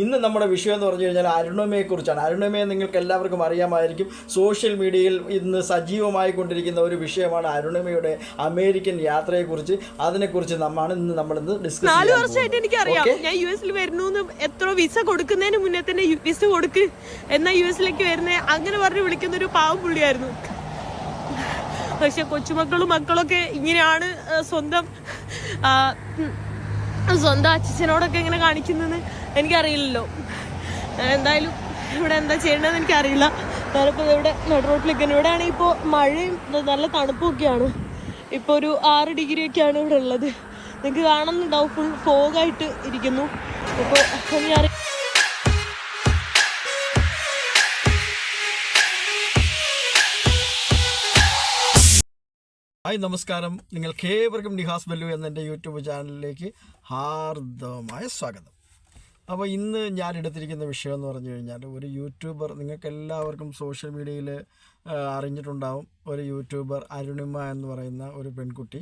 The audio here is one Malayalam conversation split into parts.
ഇന്ന് നമ്മുടെ വിഷയം എന്ന് പറഞ്ഞു കഴിഞ്ഞാൽ അരുണിമയെക്കുറിച്ചാണ്. അരുണിമയെ നിങ്ങൾക്ക് എല്ലാവർക്കും അറിയാമായിരിക്കും. സോഷ്യൽ മീഡിയയിൽ ഇന്ന് സജീവമായി കൊണ്ടിരിക്കുന്ന ഒരു വിഷയമാണ് അരുണിമയുടെ അമേരിക്കൻ യാത്രയെക്കുറിച്ച്. അതിനെക്കുറിച്ച് നമ്മളിന്ന് ഡിസ്കസ് 4 വർഷമായിട്ട് എനിക്കറിയാം. ഞാൻ US വരുന്നു എത്ര വിസ കൊടുക്കുന്നതിന് മുന്നേ തന്നെ വിസ കൊടുക്ക് എന്നാ US വരുന്നത് അങ്ങനെ പറഞ്ഞ് വിളിക്കുന്ന ഒരു പാവം പുള്ളിയായിരുന്നു. പക്ഷെ മക്കളൊക്കെ ഇങ്ങനെയാണ് സ്വന്തം അച്ഛനോടൊക്കെ ഇങ്ങനെ കാണിക്കുന്നതെന്ന് എനിക്കറിയില്ലല്ലോ. എന്തായാലും ഇവിടെ എന്താ ചെയ്യേണ്ടതെന്ന് എനിക്കറിയില്ല. ഞാനിപ്പോൾ ഇവിടെ നടുറോട്ടിലേക്ക് ഇവിടെ ആണെങ്കിൽ ഇപ്പോൾ മഴയും നല്ല തണുപ്പൊക്കെയാണ്. ഇപ്പോൾ ഒരു 6 ഡിഗ്രിയൊക്കെയാണ് ഇവിടെ ഉള്ളത്. നിങ്ങൾക്ക് കാണുന്നുണ്ടാവും, ഫുൾ ഫോഗായിട്ട് ഇരിക്കുന്നു. ഇപ്പോൾ ഞാൻ ഹായ് നമസ്കാരം. നിങ്ങൾക്കേവർക്കും നിഹാസ് ബല്ലു എന്നെൻ്റെ യൂട്യൂബ് ചാനലിലേക്ക് ഹാർദവമായ സ്വാഗതം. അപ്പോൾ ഇന്ന് ഞാൻ എടുത്തിരിക്കുന്ന വിഷയം എന്ന് പറഞ്ഞു കഴിഞ്ഞാൽ ഒരു യൂട്യൂബർ, നിങ്ങൾക്കെല്ലാവർക്കും സോഷ്യൽ മീഡിയയിൽ അറിഞ്ഞിട്ടുണ്ടാവും. ഒരു യൂട്യൂബർ അരുണിമ എന്ന് പറയുന്ന ഒരു പെൺകുട്ടി.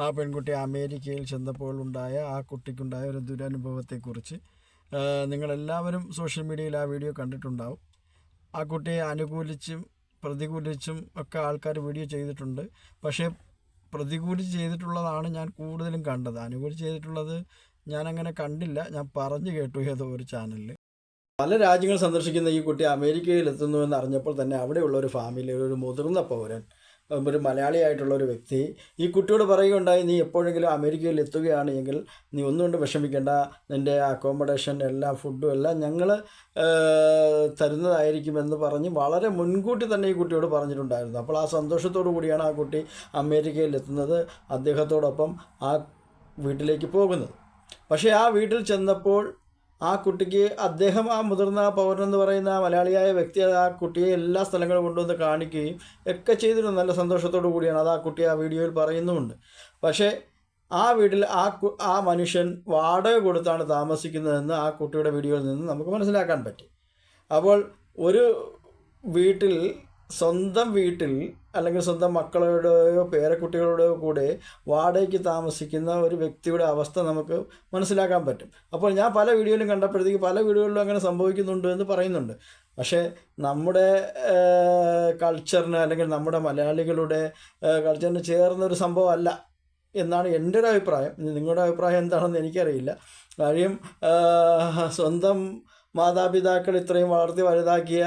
ആ പെൺകുട്ടി അമേരിക്കയിൽ ചെന്നപ്പോൾ ആ കുട്ടിക്കുണ്ടായ ഒരു ദുരനുഭവത്തെക്കുറിച്ച് നിങ്ങളെല്ലാവരും സോഷ്യൽ മീഡിയയിൽ ആ വീഡിയോ കണ്ടിട്ടുണ്ടാവും. ആ കുട്ടിയെ അനുകൂലിച്ചും പ്രതികൂലിച്ചും ഒക്കെ ആൾക്കാർ വീഡിയോ ചെയ്തിട്ടുണ്ട്. പക്ഷേ പ്രതികൂലിച്ച് ചെയ്തിട്ടുള്ളതാണ് ഞാൻ കൂടുതലും കണ്ടത്. അനുകൂലിച്ച് ചെയ്തിട്ടുള്ളത് ഞാനങ്ങനെ കണ്ടില്ല. ഞാൻ പറഞ്ഞു കേട്ടു ഏതോ ഒരു ചാനലിൽ. പല രാജ്യങ്ങൾ സന്ദർശിക്കുന്ന ഈ കുട്ടി അമേരിക്കയിൽ എത്തുന്നു എന്ന് അറിഞ്ഞപ്പോൾ തന്നെ അവിടെയുള്ള ഒരു ഫാമിലി, ഒരു മുതിർന്ന പൗരൻ, ഒരു മലയാളിയായിട്ടുള്ള ഒരു വ്യക്തി ഈ കുട്ടിയോട് പറയുകയുണ്ടായി, നീ എപ്പോഴെങ്കിലും അമേരിക്കയിൽ എത്തുകയാണ് എങ്കിൽ നീ ഒന്നുകൊണ്ട് വിഷമിക്കേണ്ട, നിൻ്റെ അക്കോമഡേഷൻ എല്ലാം ഫുഡും എല്ലാം ഞങ്ങൾ തരുന്നതായിരിക്കുമെന്ന് പറഞ്ഞ് വളരെ മുൻകൂട്ടി തന്നെ ഈ കുട്ടിയോട് പറഞ്ഞിട്ടുണ്ടായിരുന്നു. അപ്പോൾ ആ സന്തോഷത്തോടു കൂടിയാണ് ആ കുട്ടി അമേരിക്കയിൽ എത്തുന്നത്, അദ്ദേഹത്തോടൊപ്പം ആ വീട്ടിലേക്ക് പോകുന്നത്. പക്ഷേ ആ വീട്ടിൽ ചെന്നപ്പോൾ ആ കുട്ടിക്ക് ആ മുതിർന്ന പൗരൻ എന്ന് പറയുന്ന ആ മലയാളിയായ വ്യക്തി ആ കുട്ടിയെ എല്ലാ സ്ഥലങ്ങളും കൊണ്ടുവന്ന് കാണിക്കുകയും ഒക്കെ ചെയ്തിരുന്നു. നല്ല സന്തോഷത്തോടു കൂടിയാണ് അത് ആ കുട്ടി ആ വീഡിയോയിൽ പറയുന്നുമുണ്ട്. പക്ഷേ ആ വീട്ടിൽ ആ മനുഷ്യൻ വാടക കൊടുത്താണ് താമസിക്കുന്നതെന്ന് ആ കുട്ടിയുടെ വീഡിയോയിൽ നിന്ന് നമുക്ക് മനസ്സിലാക്കാൻ പറ്റി. അപ്പോൾ ഒരു വീട്ടിൽ, സ്വന്തം വീട്ടിൽ അല്ലെങ്കിൽ സ്വന്തം മക്കളുടെയോ പേരക്കുട്ടികളുടെയോ കൂടെ വാടകയ്ക്ക് താമസിക്കുന്ന ഒരു വ്യക്തിയുടെ അവസ്ഥ നമുക്ക് മനസ്സിലാക്കാൻ പറ്റും. അപ്പോൾ ഞാൻ പല വീഡിയോയിലും കണ്ടപ്പോഴത്തേക്ക് പല വീഡിയോകളിലും അങ്ങനെ സംഭവിക്കുന്നുണ്ട് എന്ന് പറയുന്നുണ്ട്. പക്ഷേ നമ്മുടെ കൾച്ചറിന് അല്ലെങ്കിൽ നമ്മുടെ മലയാളികളുടെ കൾച്ചറിന് ചേർന്നൊരു സംഭവമല്ല എന്നാണ് എൻ്റെ ഒരു അഭിപ്രായം. നിങ്ങളുടെ അഭിപ്രായം എന്താണെന്ന് എനിക്കറിയില്ല. കാര്യം സ്വന്തം മാതാപിതാക്കൾ, ഇത്രയും വളർത്തി വലുതാക്കിയ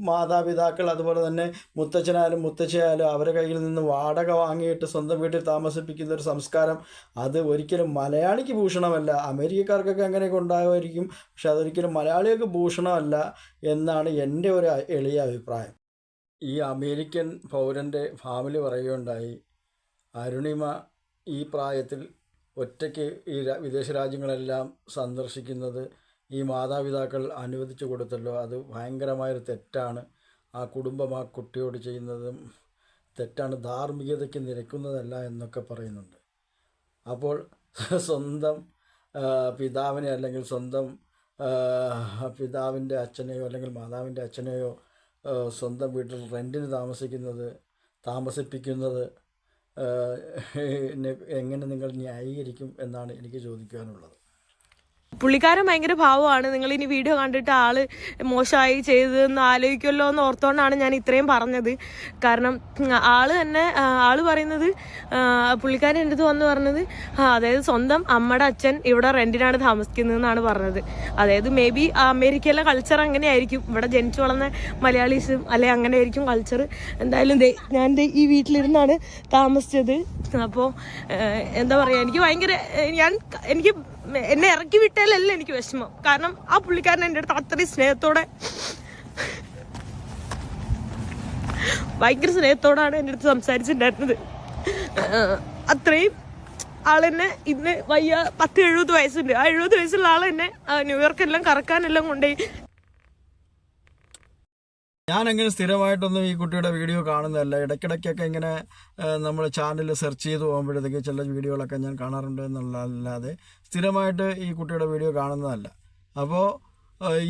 മാതാപിതാക്കൾ, അതുപോലെ തന്നെ മുത്തച്ഛനായാലും മുത്തച്ഛയായാലും അവരുടെ കയ്യിൽ നിന്ന് വാടക വാങ്ങിയിട്ട് സ്വന്തം വീട്ടിൽ താമസിപ്പിക്കുന്ന ഒരു സംസ്കാരം അത് ഒരിക്കലും മലയാളിക്ക് ഭൂഷണമല്ല. അമേരിക്കക്കാർക്കൊക്കെ അങ്ങനെയൊക്കെ ഉണ്ടാകുമായിരിക്കും, പക്ഷെ അതൊരിക്കലും മലയാളികൾക്ക് ഭൂഷണമല്ല എന്നാണ് എൻ്റെ ഒരു എളിയ അഭിപ്രായം. ഈ അമേരിക്കൻ പൗരൻ്റെ ഫാമിലി പറയുകയുണ്ടായി, അരുണിമ ഈ പ്രായത്തിൽ ഒറ്റയ്ക്ക് ഈ വിദേശ രാജ്യങ്ങളെല്ലാം സന്ദർശിക്കുന്നത് ഈ മാതാപിതാക്കൾ അനുവദിച്ചു കൊടുത്തല്ലോ, അത് ഭയങ്കരമായൊരു തെറ്റാണ്. ആ കുടുംബം ആ കുട്ടിയോട് ചെയ്യുന്നതും തെറ്റാണ്, ധാർമ്മികതയ്ക്ക് നിരക്കുന്നതല്ല എന്നൊക്കെ പറയുന്നുണ്ട്. അപ്പോൾ സ്വന്തം പിതാവിനെ അല്ലെങ്കിൽ സ്വന്തം പിതാവിൻ്റെ അച്ഛനെയോ അല്ലെങ്കിൽ മാതാവിൻ്റെ അച്ഛനെയോ സ്വന്തം വീട്ടിൽ റെൻറ്റിന് താമസിപ്പിക്കുന്നത് എങ്ങനെ നിങ്ങൾ ന്യായീകരിക്കും എന്നാണ് എനിക്ക് ചോദിക്കാനുള്ളത്. പുള്ളിക്കാരൻ ഭയങ്കര ഭാവമാണ്. നിങ്ങൾ ഇനി വീഡിയോ കണ്ടിട്ട് ആള് മോശമായി ചെയ്തതെന്ന് ആലോചിക്കുമല്ലോ എന്ന് ഓർത്തോണ്ടാണ് ഞാൻ ഇത്രയും പറഞ്ഞത്. കാരണം ആള് പറയുന്നത്, പുള്ളിക്കാരൻ എൻ്റെ അടുത്ത് വന്ന് പറഞ്ഞത്, അതായത് സ്വന്തം അമ്മയുടെ അച്ഛൻ ഇവിടെ റെന്റിനാണ് താമസിക്കുന്നതെന്നാണ് പറഞ്ഞത്. അതായത് മേ ബി അമേരിക്കയിലെ കൾച്ചർ അങ്ങനെ ആയിരിക്കും, ഇവിടെ ജനിച്ചു വളർന്ന മലയാളീസും അല്ലെ അങ്ങനെ ആയിരിക്കും കൾച്ചർ. എന്തായാലും ഞാൻ ഈ വീട്ടിലിരുന്നാണ് താമസിച്ചത്. അപ്പോൾ എന്താ പറയുക, എനിക്ക് ഭയങ്കര എന്നെ ഇറക്കി വിട്ടാലല്ല എനിക്ക് വിഷമം. കാരണം ആ പുള്ളിക്കാരൻ എൻ്റെ അടുത്ത് അത്രയും ഭയങ്കര സ്നേഹത്തോടാണ് എൻ്റെ അടുത്ത് സംസാരിച്ചിട്ടുണ്ടായിരുന്നത്. അത്രയും ആളെന്നെ ഇന്ന് 70 വയസ്സുണ്ട്. ആ 70 വയസ്സുള്ള ആളെന്നെ ന്യൂയോർക്കെല്ലാം കറക്കാനെല്ലാം കൊണ്ടുപോയി. ഞാനങ്ങനെ സ്ഥിരമായിട്ടൊന്നും ഈ കുട്ടിയുടെ വീഡിയോ കാണുന്നതല്ല. ഇടയ്ക്കിടയ്ക്കൊക്കെ ഇങ്ങനെ നമ്മൾ ചാനൽ സെർച്ച് ചെയ്ത് പോകുമ്പോഴത്തേക്ക് ചില വീഡിയോകളൊക്കെ ഞാൻ കാണാറുണ്ട് എന്നുള്ളതല്ലാതെ സ്ഥിരമായിട്ട് ഈ കുട്ടിയുടെ വീഡിയോ കാണുന്നതല്ല. അപ്പോൾ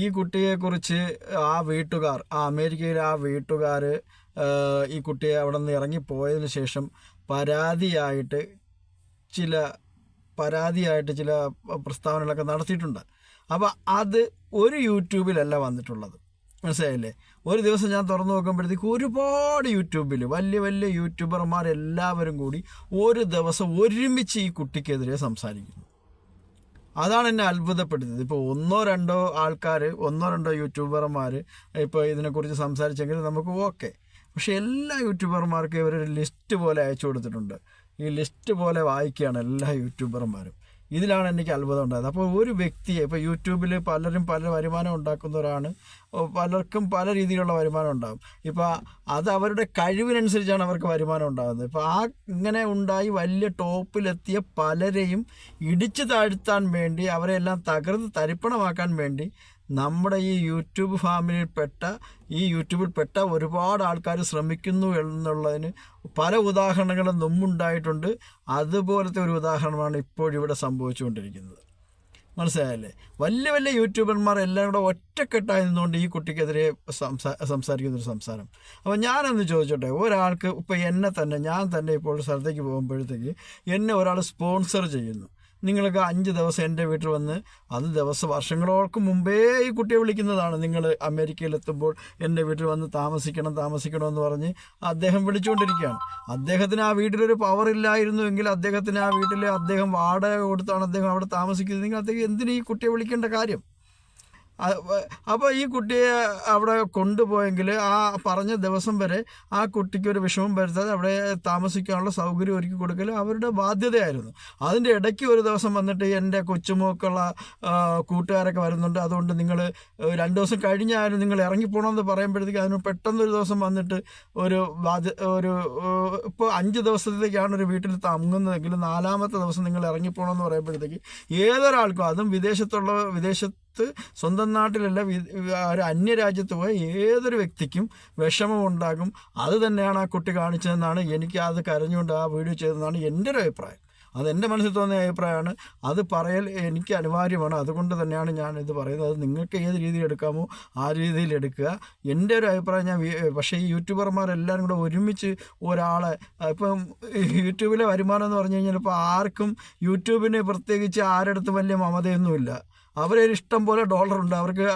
ഈ കുട്ടിയെക്കുറിച്ച് അമേരിക്കയിലെ ആ വീട്ടുകാർ ഈ കുട്ടിയെ അവിടെ നിന്ന് ഇറങ്ങിപ്പോയതിന് ശേഷം പരാതിയായിട്ട് ചില പരാതിയായിട്ട് ചില പ്രസ്താവനകളൊക്കെ നടത്തിയിട്ടുണ്ട്. അപ്പോൾ അത് ഒരു യൂട്യൂബിലല്ല വന്നിട്ടുള്ളത്, മനസ്സിലായില്ലേ? ഒരു ദിവസം ഞാൻ തുറന്നു നോക്കുമ്പോഴത്തേക്ക് ഒരുപാട് യൂട്യൂബിൽ വലിയ വലിയ യൂട്യൂബർമാരെല്ലാവരും കൂടി ഒരു ദിവസം ഒരുമിച്ച് ഈ കുട്ടിക്കെതിരെ സംസാരിക്കുന്നു. അതാണ് എന്നെ അത്ഭുതപ്പെടുത്തിയത്. ഇപ്പോൾ ഒന്നോ രണ്ടോ യൂട്യൂബർമാർ ഇപ്പോൾ ഇതിനെക്കുറിച്ച് സംസാരിച്ചെങ്കിൽ നമുക്ക് ഓക്കെ. പക്ഷേ എല്ലാ യൂട്യൂബർമാർക്കും ഇവരൊരു ലിസ്റ്റ് പോലെ അയച്ചു കൊടുത്തിട്ടുണ്ട്. ഈ ലിസ്റ്റ് പോലെ വായിക്കുകയാണ് എല്ലാ യൂട്യൂബർമാരും. ഇതിലാണ് എനിക്ക് അത്ഭുതം ഉണ്ടായത്. അപ്പോൾ ഒരു വ്യക്തിയെ ഇപ്പോൾ യൂട്യൂബിൽ പലരും പല വരുമാനം ഉണ്ടാക്കുന്നവരാണ്, പലർക്കും പല രീതിയിലുള്ള വരുമാനം ഉണ്ടാകും. ഇപ്പോൾ അത് അവരുടെ കഴിവിനനുസരിച്ചാണ് അവർക്ക് വരുമാനം ഉണ്ടാകുന്നത്. ഇപ്പോൾ ഇങ്ങനെ ഉണ്ടായി വലിയ ടോപ്പിലെത്തിയ പലരെയും ഇടിച്ചു താഴ്ത്താൻ വേണ്ടി, അവരെല്ലാം തകർത്ത് തരിപ്പണമാക്കാൻ വേണ്ടി നമ്മുടെ ഈ യൂട്യൂബിൽപ്പെട്ട ഒരുപാട് ആൾക്കാർ ശ്രമിക്കുന്നു എന്നുള്ളതിന് പല ഉദാഹരണങ്ങളും മുമ്പുണ്ടായിട്ടുണ്ട്. അതുപോലത്തെ ഒരു ഉദാഹരണമാണ് ഇപ്പോഴിവിടെ സംഭവിച്ചുകൊണ്ടിരിക്കുന്നത്. മനസ്സിലായല്ലേ? വലിയ വലിയ യൂട്യൂബർമാർ എല്ലാം കൂടെ ഒറ്റക്കെട്ടായി നിന്നുകൊണ്ട് ഈ കുട്ടിക്കെതിരെ സംസാരിക്കുന്നൊരു സംസാരം. അപ്പോൾ ഞാനൊന്ന് ചോദിച്ചോട്ടെ, ഒരാൾക്ക് ഇപ്പോൾ ഞാൻ തന്നെ ഇപ്പോൾ ഒരു സ്ഥലത്തേക്ക് പോകുമ്പോഴത്തേക്ക് എന്നെ ഒരാൾ സ്പോൺസർ ചെയ്യുന്നു. നിങ്ങൾക്ക് 5 ദിവസം എൻ്റെ വീട്ടിൽ വന്ന്, അത് വർഷങ്ങൾക്ക് മുമ്പേ ഈ കുട്ടിയെ വിളിക്കുന്നതാണ്, നിങ്ങൾ അമേരിക്കയിലെത്തുമ്പോൾ എൻ്റെ വീട്ടിൽ വന്ന് താമസിക്കണമെന്ന് പറഞ്ഞ് അദ്ദേഹം വിളിച്ചുകൊണ്ടിരിക്കുകയാണ്. അദ്ദേഹത്തിന് ആ വീട്ടിലൊരു പവർ ഇല്ലായിരുന്നുവെങ്കിൽ അദ്ദേഹം വാടക കൊടുത്താണ് അദ്ദേഹം അവിടെ താമസിക്കുന്നതെങ്കിൽ അദ്ദേഹം എന്തിന് ഈ കുട്ടിയെ വിളിക്കേണ്ട കാര്യം? അപ്പോൾ ഈ കുട്ടിയെ അവിടെ കൊണ്ടുപോയെങ്കിൽ ആ പറഞ്ഞ ദിവസം വരെ ആ കുട്ടിക്ക് ഒരു വിഷമം വരുത്താതെ അവിടെ താമസിക്കാനുള്ള സൗകര്യം ഒരുക്കി കൊടുക്കൽ അവരുടെ ബാധ്യതയായിരുന്നു. അതിൻ്റെ ഇടയ്ക്ക് ഒരു ദിവസം വന്നിട്ട് എൻ്റെ കൊച്ചുമോക്കുള്ള കൂട്ടുകാരൊക്കെ വരുന്നുണ്ട്, അതുകൊണ്ട് നിങ്ങൾ 2 ദിവസം കഴിഞ്ഞാലും നിങ്ങൾ ഇറങ്ങിപ്പോണമെന്ന് പറയുമ്പോഴത്തേക്ക് അതിന് പെട്ടെന്നൊരു ദിവസം വന്നിട്ട് ഇപ്പോൾ 5 ദിവസത്തേക്കാണ് ഒരു വീട്ടിൽ തങ്ങുന്നതെങ്കിൽ 4ാമത്തെ ദിവസം നിങ്ങൾ ഇറങ്ങിപ്പോണമെന്ന് പറയുമ്പോഴത്തേക്ക് ഏതൊരാൾക്കും, അതും വിദേശത്ത് സ്വന്തം നാട്ടിലല്ല ഒരു അന്യരാജ്യത്ത് പോയ ഏതൊരു വ്യക്തിക്കും വിഷമമുണ്ടാകും. അത് തന്നെയാണ് ആ കുട്ടി കാണിച്ചതെന്നാണ് എനിക്ക്, അത് കരഞ്ഞുകൊണ്ട് ആ വീഡിയോ ചെയ്തതെന്നാണ് എൻ്റെ ഒരു അഭിപ്രായം. അതെൻ്റെ മനസ്സിൽ തോന്നിയ അഭിപ്രായമാണ്. അത് പറയൽ എനിക്ക് അനിവാര്യമാണ്. അതുകൊണ്ട് തന്നെയാണ് ഞാൻ ഇത് പറയുന്നത്. അത് നിങ്ങൾക്ക് ഏത് രീതിയിൽ എടുക്കാമോ ആ രീതിയിൽ എടുക്കുക. എൻ്റെ ഒരു അഭിപ്രായം പക്ഷേ ഈ യൂട്യൂബർമാരെല്ലാവരും കൂടെ ഒരുമിച്ച് ഒരാളെ, ഇപ്പം യൂട്യൂബിലെ വരുമാനം എന്ന് പറഞ്ഞു കഴിഞ്ഞാൽ ഇപ്പോൾ ആർക്കും യൂട്യൂബിന് പ്രത്യേകിച്ച് ആരടുത്ത് വലിയ മമതയൊന്നുമില്ല. അവരെ ഇഷ്ടം പോലെ ഡോളറുണ്ട്, അവർക്ക്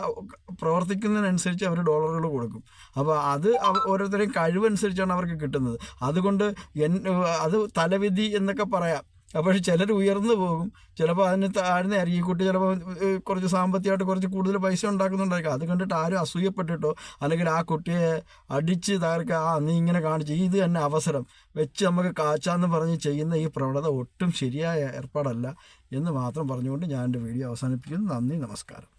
പ്രവർത്തിക്കുന്നതിനനുസരിച്ച് അവർ ഡോളറുകൾ കൊടുക്കും. അപ്പോൾ അത് ഓരോരുത്തരെയും കഴിവനുസരിച്ചാണ് അവർക്ക് കിട്ടുന്നത്. അതുകൊണ്ട് അത് തലവിധി എന്നൊക്കെ പറയാം. അപ്പോൾ ചിലർ ഉയർന്നു പോകും, ചിലപ്പോൾ അതിന് താഴ്ന്നതായിരിക്കും. ഈ കുട്ടി ചിലപ്പോൾ കുറച്ച് സാമ്പത്തികമായിട്ട് കുറച്ച് കൂടുതൽ പൈസ ഉണ്ടാക്കുന്നുണ്ടായിരിക്കും. അത് കണ്ടിട്ട് ആരും അസൂയപ്പെട്ടിട്ടോ അല്ലെങ്കിൽ ആ കുട്ടിയെ അടിച്ച് തകർക്കുക, നീ ഇങ്ങനെ കാണിച്ച് ഇത് തന്നെ അവസരം വെച്ച് നമുക്ക് കാച്ചാന്ന് പറഞ്ഞ് ചെയ്യുന്ന ഈ പ്രവണത ഒട്ടും ശരിയായ ഏർപ്പാടല്ല എന്ന് മാത്രം പറഞ്ഞുകൊണ്ട് ഞാൻ എൻ്റെ വീഡിയോ അവസാനിപ്പിക്കുന്നു. നന്ദി, നമസ്കാരം.